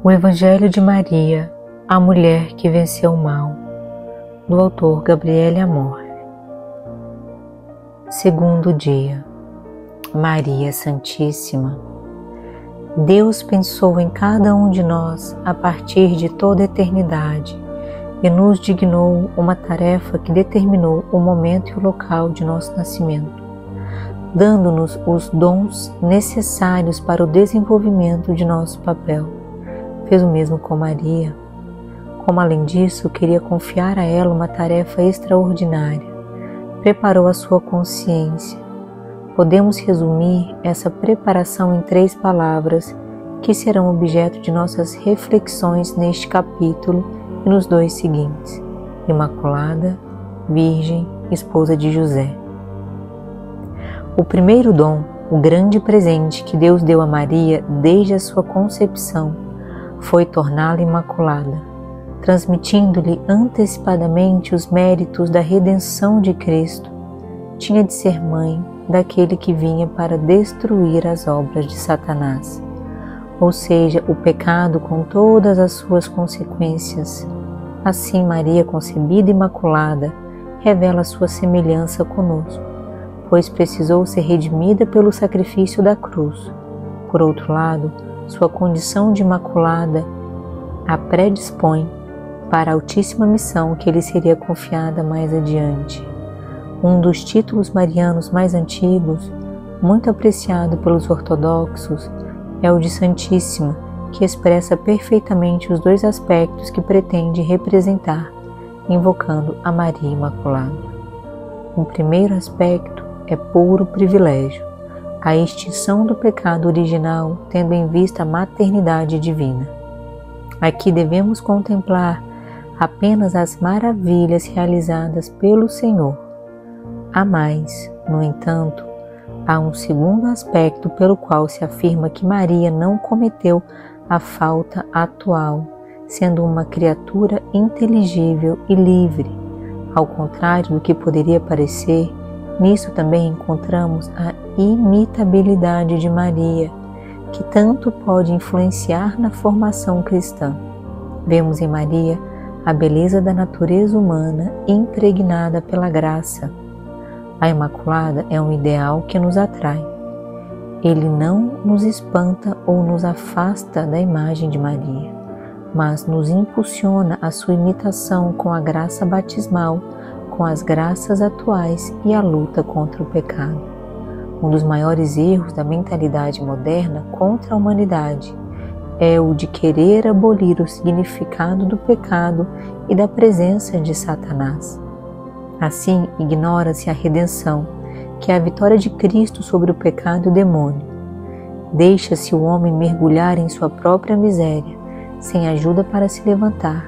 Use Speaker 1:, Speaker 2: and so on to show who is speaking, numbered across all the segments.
Speaker 1: O Evangelho de Maria, a mulher que venceu o mal, do autor Gabriele Amorfi. Segundo dia. Maria Santíssima. Deus pensou em cada um de nós a partir de toda a eternidade e nos dignou uma tarefa que determinou o momento e o local de nosso nascimento, dando-nos os dons necessários para o desenvolvimento de nosso papel. Fez o mesmo com Maria. Como além disso, queria confiar a ela uma tarefa extraordinária. Preparou a sua consciência. Podemos resumir essa preparação em 3 palavras que serão objeto de nossas reflexões neste capítulo e nos 2 seguintes: Imaculada, Virgem, Esposa de José. O primeiro dom, o grande presente que Deus deu a Maria desde a sua concepção, foi torná-la imaculada, transmitindo-lhe antecipadamente os méritos da redenção de Cristo. Tinha de ser mãe daquele que vinha para destruir as obras de Satanás, ou seja, o pecado com todas as suas consequências. Assim, Maria, concebida imaculada, revela sua semelhança conosco, pois precisou ser redimida pelo sacrifício da cruz. Por outro lado, sua condição de imaculada a predispõe para a altíssima missão que lhe seria confiada mais adiante. Um dos títulos marianos mais antigos, muito apreciado pelos ortodoxos, é o de Santíssima, que expressa perfeitamente os 2 aspectos que pretende representar, invocando a Maria Imaculada. O primeiro aspecto é puro privilégio, a extinção do pecado original, tendo em vista a maternidade divina. Aqui devemos contemplar apenas as maravilhas realizadas pelo Senhor. Há mais, no entanto, há um segundo aspecto pelo qual se afirma que Maria não cometeu a falta atual, sendo uma criatura inteligível e livre. Ao contrário do que poderia parecer, nisso também encontramos a imitabilidade de Maria, que tanto pode influenciar na formação cristã. Vemos em Maria a beleza da natureza humana impregnada pela graça. A Imaculada é um ideal que nos atrai. Ele não nos espanta ou nos afasta da imagem de Maria, mas nos impulsiona à sua imitação com a graça batismal, com as graças atuais e a luta contra o pecado. Um dos maiores erros da mentalidade moderna contra a humanidade é o de querer abolir o significado do pecado e da presença de Satanás. Assim, ignora-se a redenção, que é a vitória de Cristo sobre o pecado e o demônio. Deixa-se o homem mergulhar em sua própria miséria, sem ajuda para se levantar,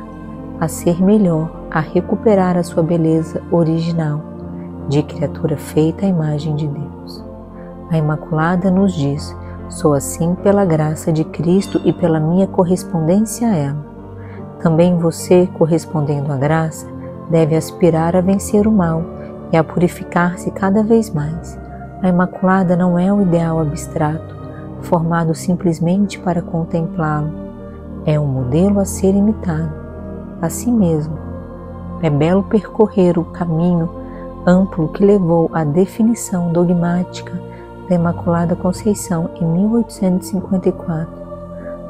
Speaker 1: a ser melhor, a recuperar a sua beleza original, de criatura feita à imagem de Deus. A Imaculada nos diz: sou assim pela graça de Cristo e pela minha correspondência a ela. Também você, correspondendo à graça, deve aspirar a vencer o mal e a purificar-se cada vez mais. A Imaculada não é um ideal abstrato, formado simplesmente para contemplá-lo. É um modelo a ser imitado. Assim mesmo, é belo percorrer o caminho amplo que levou à definição dogmática da Imaculada Conceição em 1854.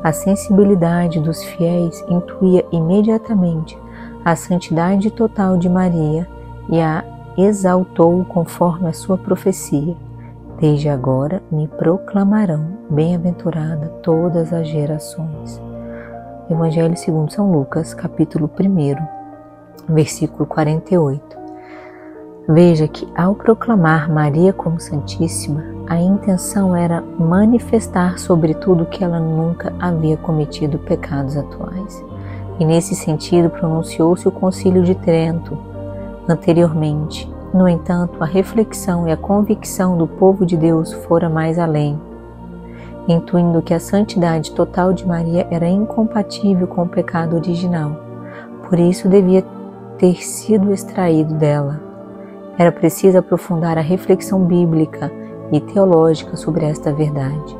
Speaker 1: A sensibilidade dos fiéis intuía imediatamente a santidade total de Maria e a exaltou conforme a sua profecia: desde agora me proclamarão bem-aventurada todas as gerações. Evangelho segundo São Lucas, capítulo 1, versículo 48. Veja que ao proclamar Maria como Santíssima, a intenção era manifestar sobretudo que ela nunca havia cometido pecados atuais. E nesse sentido pronunciou-se o Concílio de Trento anteriormente. No entanto, a reflexão e a convicção do povo de Deus fora mais além, intuindo que a santidade total de Maria era incompatível com o pecado original. Por isso devia ter sido extraído dela. Era preciso aprofundar a reflexão bíblica e teológica sobre esta verdade.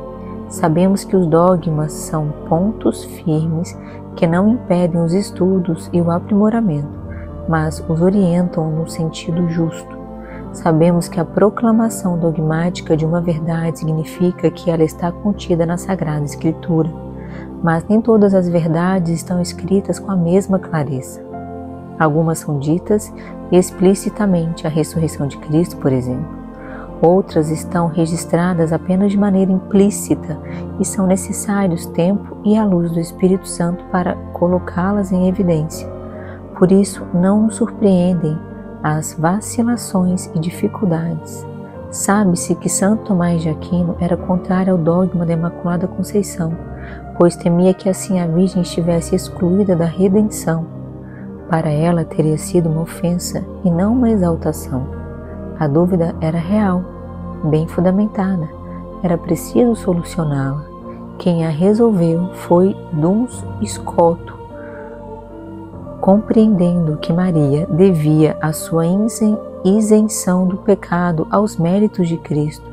Speaker 1: Sabemos que os dogmas são pontos firmes que não impedem os estudos e o aprimoramento, mas os orientam no sentido justo. Sabemos que a proclamação dogmática de uma verdade significa que ela está contida na Sagrada Escritura, mas nem todas as verdades estão escritas com a mesma clareza. Algumas são ditas explicitamente, a ressurreição de Cristo, por exemplo. Outras estão registradas apenas de maneira implícita e são necessários tempo e a luz do Espírito Santo para colocá-las em evidência. Por isso, não nos surpreendem as vacilações e dificuldades. Sabe-se que Santo Tomás de Aquino era contrário ao dogma da Imaculada Conceição, pois temia que assim a Virgem estivesse excluída da redenção. Para ela teria sido uma ofensa e não uma exaltação. A dúvida era real, bem fundamentada. Era preciso solucioná-la. Quem a resolveu foi Duns Scoto, compreendendo que Maria devia a sua isenção do pecado aos méritos de Cristo,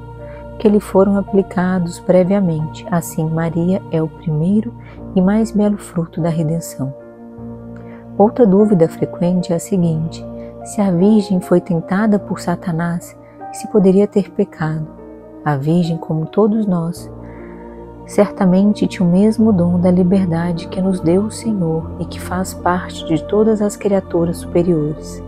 Speaker 1: que lhe foram aplicados previamente. Assim, Maria é o primeiro e mais belo fruto da redenção. Outra dúvida frequente é a seguinte: se a Virgem foi tentada por Satanás, se poderia ter pecado? A Virgem, como todos nós, certamente tinha o mesmo dom da liberdade que nos deu o Senhor e que faz parte de todas as criaturas superiores.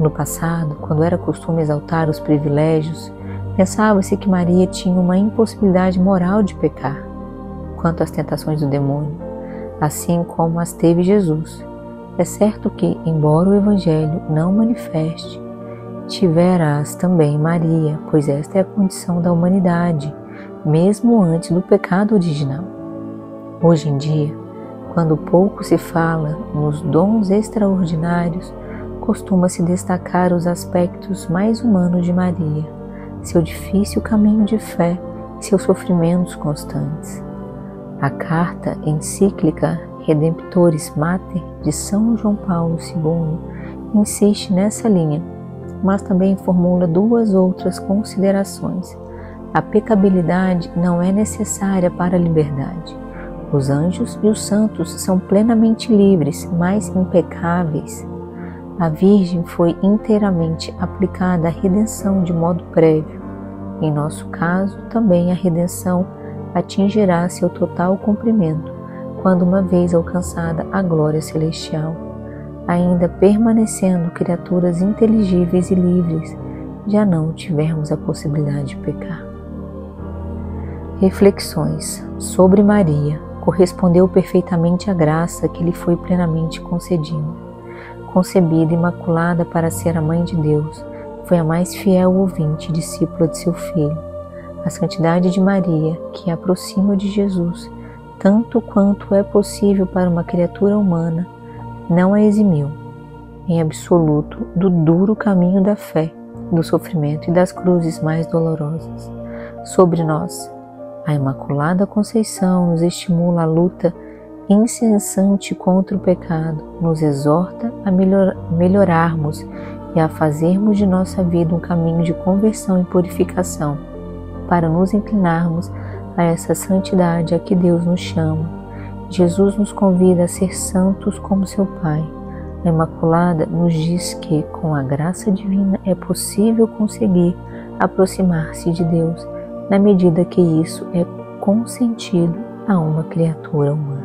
Speaker 1: No passado, quando era costume exaltar os privilégios, pensava-se que Maria tinha uma impossibilidade moral de pecar, quanto às tentações do demônio, assim como as teve Jesus. É certo que, embora o Evangelho não manifeste, tivera-as também Maria, pois esta é a condição da humanidade, mesmo antes do pecado original. Hoje em dia, quando pouco se fala nos dons extraordinários, costuma-se destacar os aspectos mais humanos de Maria, seu difícil caminho de fé e seus sofrimentos constantes. A carta encíclica Redemptoris Mater de São João Paulo II insiste nessa linha, mas também formula duas outras considerações. A pecabilidade não é necessária para a liberdade. Os anjos e os santos são plenamente livres, mas impecáveis. A Virgem foi inteiramente aplicada à redenção de modo prévio. Em nosso caso, também a redenção atingirá seu total cumprimento quando uma vez alcançada a glória celestial, ainda permanecendo criaturas inteligíveis e livres, já não tivermos a possibilidade de pecar. Reflexões sobre Maria. Correspondeu perfeitamente à graça que lhe foi plenamente concedida. Concebida imaculada para ser a Mãe de Deus, foi a mais fiel ouvinte e discípula de seu Filho. A santidade de Maria, que a aproxima de Jesus, tanto quanto é possível para uma criatura humana, não a eximiu, em absoluto, do duro caminho da fé, do sofrimento e das cruzes mais dolorosas. Sobre nós, a Imaculada Conceição nos estimula a luta incessante contra o pecado, nos exorta a melhorarmos e a fazermos de nossa vida um caminho de conversão e purificação, para nos inclinarmos a essa santidade a que Deus nos chama. Jesus nos convida a ser santos como seu Pai. A Imaculada nos diz que, com a graça divina, é possível conseguir aproximar-se de Deus, na medida que isso é consentido a uma criatura humana.